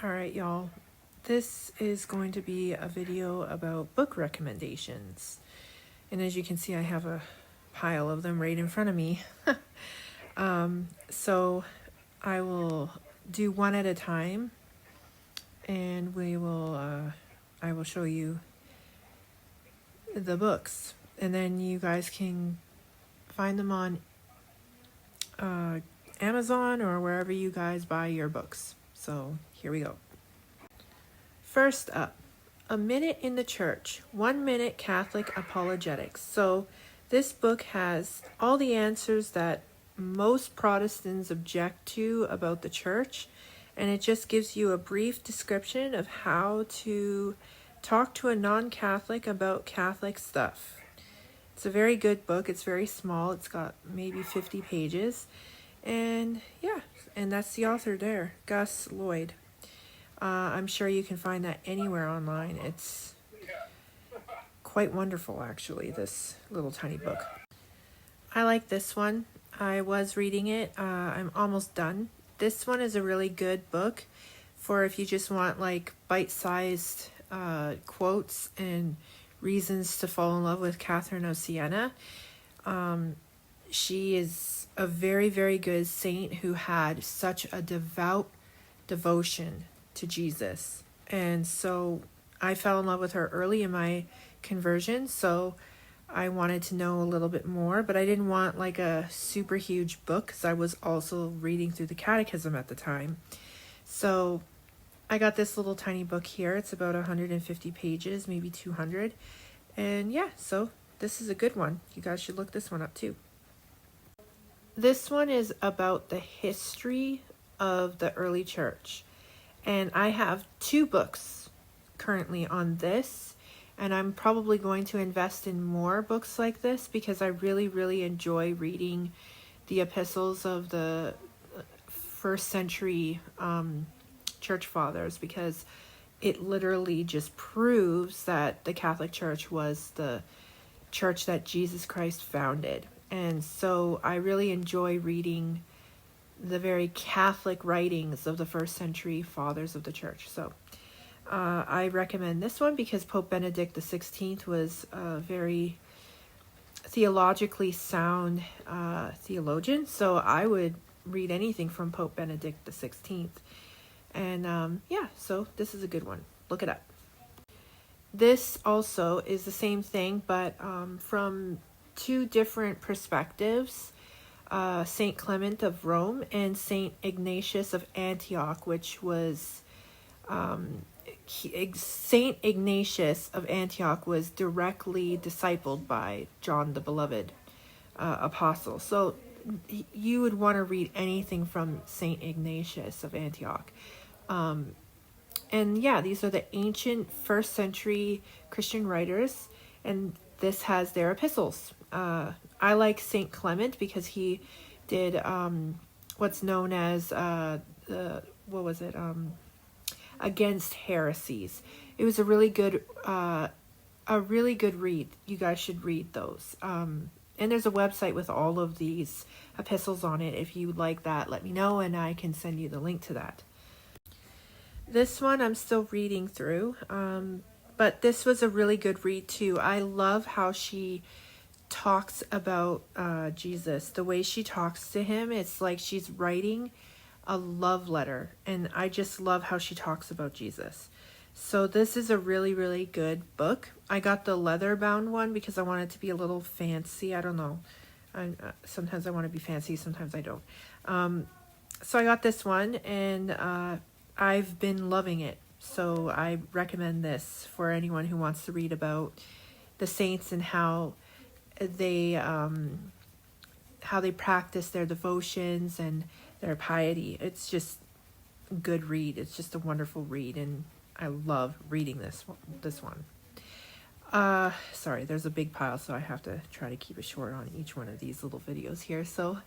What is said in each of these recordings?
All right, y'all. This is going to be a video about book recommendations. And as you can see, I have a pile of them right in front of me. So I will do one at a time, and I will show you the books. And then you guys can find them on Amazon or wherever you guys buy your books. So here we go. First up, A Minute in the Church, 1 Minute Catholic Apologetics. So this book has all the answers that most Protestants object to about the church, and it just gives you a brief description of how to talk to a non-Catholic about Catholic stuff. It's a very good book. It's very small. It's got maybe 50 pages. And yeah, and that's the author there, Gus Lloyd. I'm sure you can find that anywhere online. It's quite wonderful, actually, this little tiny book. I like this one. I was reading it. I'm almost done. This one is a really good book for if you just want like bite-sized quotes and reasons to fall in love with Catherine of Siena. She is a very, very good saint who had such a devout devotion to Jesus. And so I fell in love with her early in my conversion, so I wanted to know a little bit more, but I didn't want like a super huge book because I was also reading through the catechism at the time. So I got this little tiny book here. It's about 150 pages, maybe 200. And yeah, so this is a good one. You guys should look this one up too. This one is about the history of the early church. And I have 2 books currently on this. And I'm probably going to invest in more books like this because I really, really enjoy reading the epistles of the first century church fathers, because it literally just proves that the Catholic Church was the church that Jesus Christ founded. And so I really enjoy reading the very Catholic writings of the first century fathers of the church. So I recommend this one because Pope Benedict XVI was a very theologically sound theologian. So I would read anything from Pope Benedict XVI. And yeah, so this is a good one. Look it up. This also is the same thing, but from 2 different perspectives. Saint Clement of Rome and Saint Ignatius of Antioch, which was Saint Ignatius of Antioch was directly discipled by John the Beloved apostle. So you would want to read anything from Saint Ignatius of Antioch. And yeah, these are the ancient first century Christian writers, and this has their epistles. I like Saint Clement because he did what's known as against heresies. It was a really good read. You guys should read those. And there's a website with all of these epistles on it. If you would like that, let me know and I can send you the link to that. This one I'm still reading through, but this was a really good read too. I love how she talks about Jesus. The way she talks to him, it's like she's writing a love letter, and I just love how she talks about Jesus. So this is a really, really good book. I got the leather bound one because I want it to be a little fancy. I don't know. Sometimes I want to be fancy, sometimes I don't. So I got this one, and I've been loving it. So I recommend this for anyone who wants to read about the saints and how they practice their devotions and their piety. It's just a good read. It's just a wonderful read, and I love reading this one. Sorry, there's a big pile, so I have to try to keep it short on each one of these little videos here. So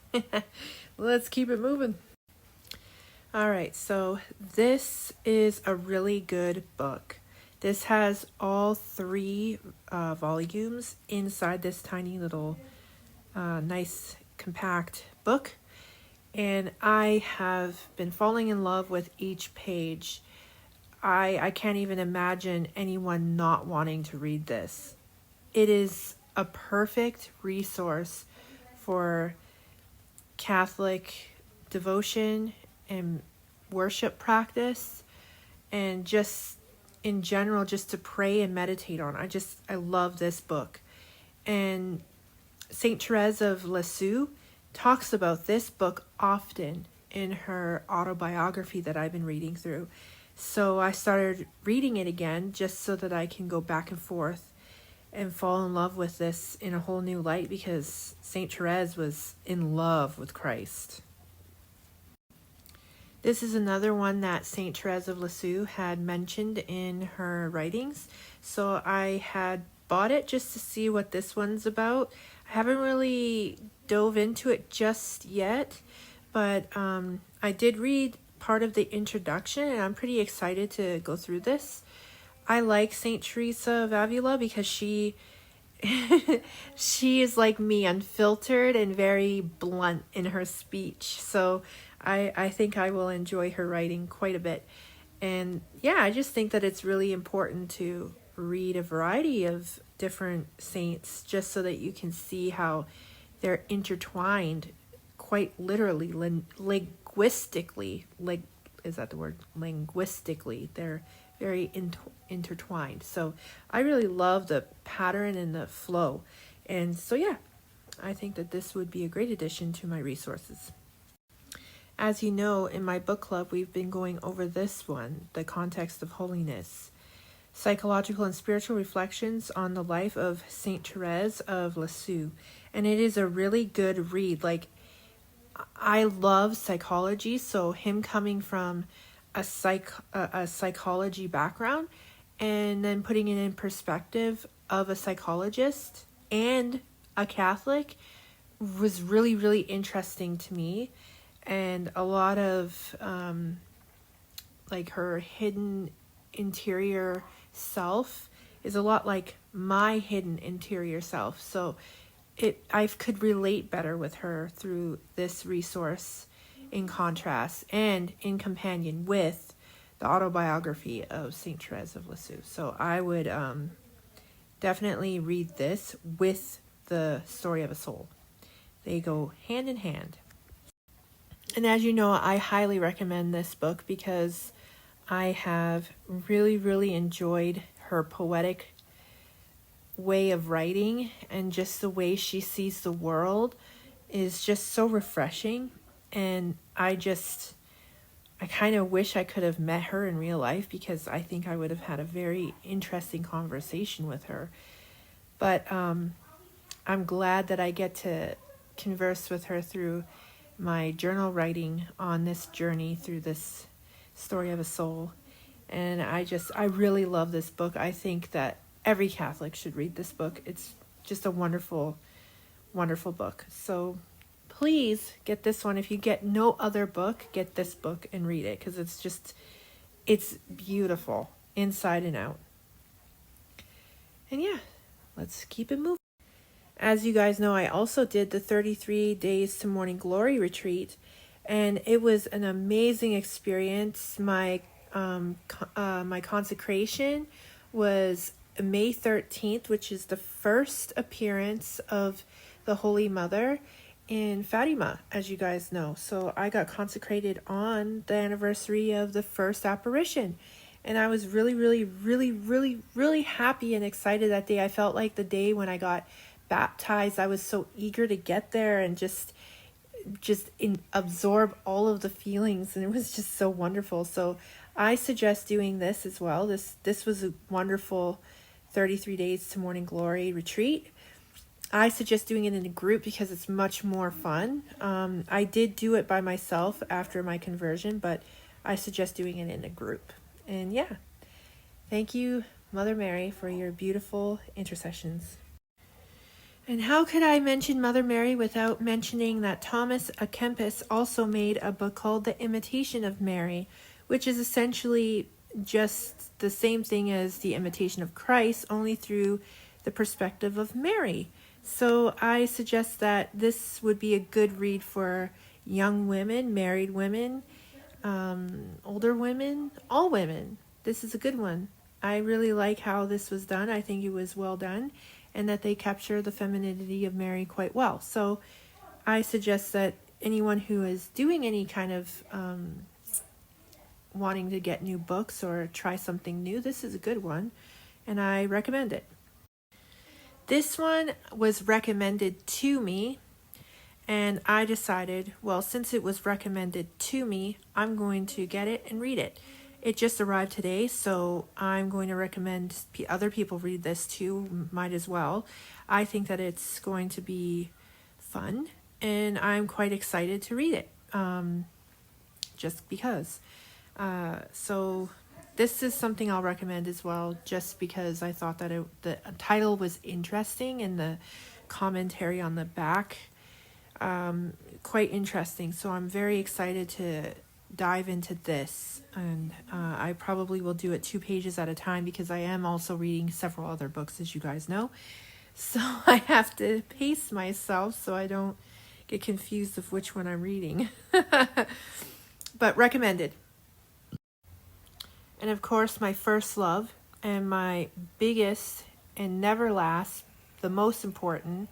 let's keep it moving. All right, so this is a really good book. This has all 3 volumes inside this tiny little nice compact book. And I have been falling in love with each page. I can't even imagine anyone not wanting to read this. It is a perfect resource for Catholic devotion and worship practice, and just in general, just to pray and meditate on. I love this book. And Saint Therese of Lisieux talks about this book often in her autobiography that I've been reading through. So I started reading it again just so that I can go back and forth and fall in love with this in a whole new light, because Saint Therese was in love with Christ. This is another one that Saint Therese of Lisieux had mentioned in her writings. So I had bought it just to see what this one's about. I haven't really dove into it just yet, but I did read part of the introduction, and I'm pretty excited to go through this. I like Saint Teresa of Avila because she is like me, unfiltered and very blunt in her speech. So I think I will enjoy her writing quite a bit. And yeah, I just think that it's really important to read a variety of different saints just so that you can see how they're intertwined quite literally, linguistically. Is that the word? Linguistically, they're very intertwined. So I really love the pattern and the flow. And so yeah, I think that this would be a great addition to my resources. As you know, in my book club, we've been going over this one, The Context of Holiness, Psychological and Spiritual Reflections on the Life of Saint Therese of Lisieux. And it is a really good read. Like, I love psychology, so him coming from a psychology background and then putting it in perspective of a psychologist and a Catholic was really, really interesting to me. And a lot of like her hidden interior self is a lot like my hidden interior self. So I could relate better with her through this resource, in contrast and in companion with the autobiography of Saint Therese of Lisieux. So I would definitely read this with the Story of a Soul. They go hand in hand. And as you know, I highly recommend this book because I have really, really enjoyed her poetic way of writing, and just the way she sees the world is just so refreshing. And I kind of wish I could have met her in real life, because I think I would have had a very interesting conversation with her. But I'm glad that I get to converse with her through my journal writing on this journey through this Story of a Soul. And I really love this book. I think that every Catholic should read this book. It's just a wonderful, wonderful book. So please get this one. If you get no other book, get this book and read it, because it's beautiful inside and out. And yeah, let's keep it moving. As you guys know, I also did the 33 Days to Morning Glory retreat, and it was an amazing experience. My consecration was May 13th, which is the first appearance of the Holy Mother in Fatima, as you guys know. So I got consecrated on the anniversary of the first apparition. And I was really, really, really, really, really happy and excited that day. I felt like the day when I got baptized, I was so eager to get there and just absorb all of the feelings, and it was just so wonderful. So I suggest doing this as well. This was a wonderful 33 Days to Morning Glory retreat. I suggest doing it in a group because it's much more fun. I did do it by myself after my conversion, but I suggest doing it in a group. And yeah, thank you, Mother Mary, for your beautiful intercessions. And how could I mention Mother Mary without mentioning that Thomas à Kempis also made a book called The Imitation of Mary, which is essentially just the same thing as The Imitation of Christ, only through the perspective of Mary. So I suggest that this would be a good read for young women, married women, older women, all women. this is a good one. I really like how this was done. I think it was well done, and that they capture the femininity of Mary quite well. So I suggest that anyone who is doing any kind of wanting to get new books or try something new, this is a good one, and I recommend it. This one was recommended to me, and I decided, well, since it was recommended to me, I'm going to get it and read it. It just arrived today, so I'm going to recommend other people read this too, might as well. I think that it's going to be fun, and I'm quite excited to read it, just because. So this is something I'll recommend as well, just because I thought that the title was interesting and the commentary on the back quite interesting. So I'm very excited to dive into this, and I probably will do it 2 pages at a time because I am also reading several other books, as you guys know. So I have to pace myself so I don't get confused of which one I'm reading. But recommended. And of course, my first love and my biggest and never last, the most important,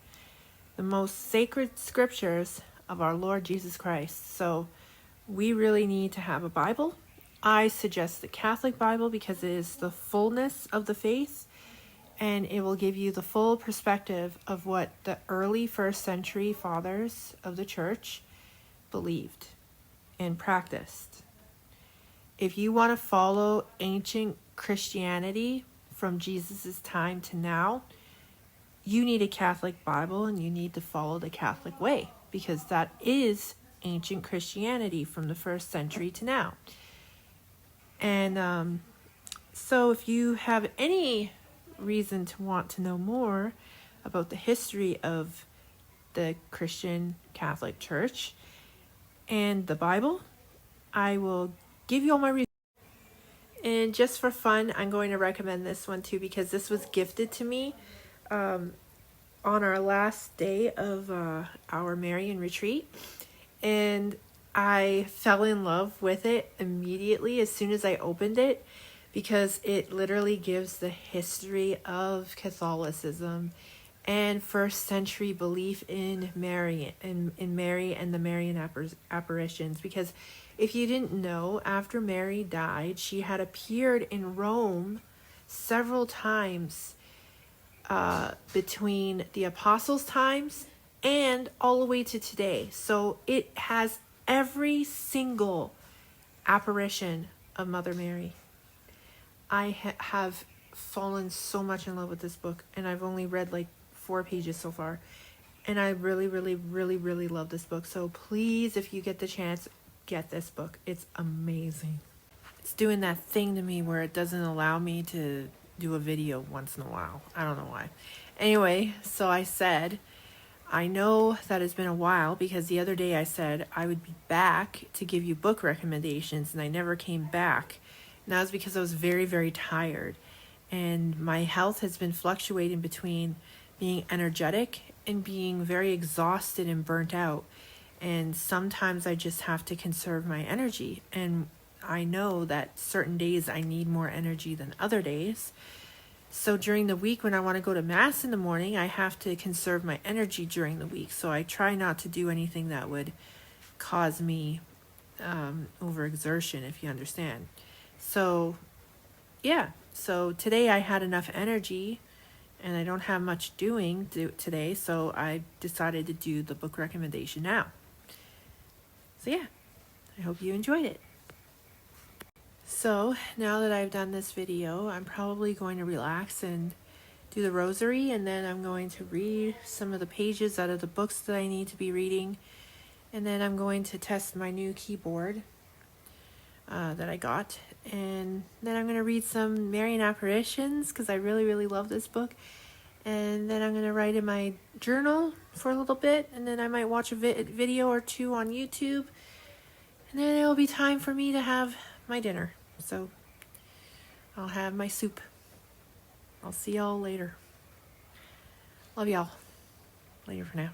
the most sacred scriptures of our Lord Jesus Christ. So we really need to have a Bible. I suggest the Catholic Bible because it is the fullness of the faith, and it will give you the full perspective of what the early first century fathers of the church believed and practiced. If you want to follow ancient Christianity from Jesus' time to now, you need a Catholic Bible, and you need to follow the Catholic way, because that is ancient Christianity from the first century to now. And so if you have any reason to want to know more about the history of the Christian Catholic Church and the Bible, I will give you all my reasons. And just for fun, I'm going to recommend this one too, because this was gifted to me on our last day of our Marian retreat, and I fell in love with it immediately as soon as I opened it, because it literally gives the history of Catholicism and first century belief in Mary and the Marian apparitions. Because if you didn't know, after Mary died, she had appeared in Rome several times between the apostles' times and all the way to today. So it has every single apparition of Mother Mary. I have fallen so much in love with this book, and I've only read like 4 pages so far, and I really, really, really, really love this book. So please, if you get the chance, get this book. It's amazing. It's doing that thing to me where it doesn't allow me to do a video once in a while. I don't know why. Anyway, so I said, I know that it's been a while, because the other day I said I would be back to give you book recommendations, and I never came back. And that was because I was very, very tired, and my health has been fluctuating between being energetic and being very exhausted and burnt out. And sometimes I just have to conserve my energy, and I know that certain days I need more energy than other days. So during the week, when I want to go to Mass in the morning, I have to conserve my energy during the week. So I try not to do anything that would cause me overexertion, if you understand. So yeah, so today I had enough energy, and I don't have much doing today, so I decided to do the book recommendation now. So yeah, I hope you enjoyed it. So now that I've done this video, I'm probably going to relax and do the rosary, and then I'm going to read some of the pages out of the books that I need to be reading, and then I'm going to test my new keyboard that I got, and then I'm going to read some Marian apparitions, because I really, really love this book. And then I'm going to write in my journal for a little bit, and then I might watch a video or 2 on YouTube, and then it'll be time for me to have my dinner. So I'll have my soup. I'll see y'all later. Love y'all. Later for now.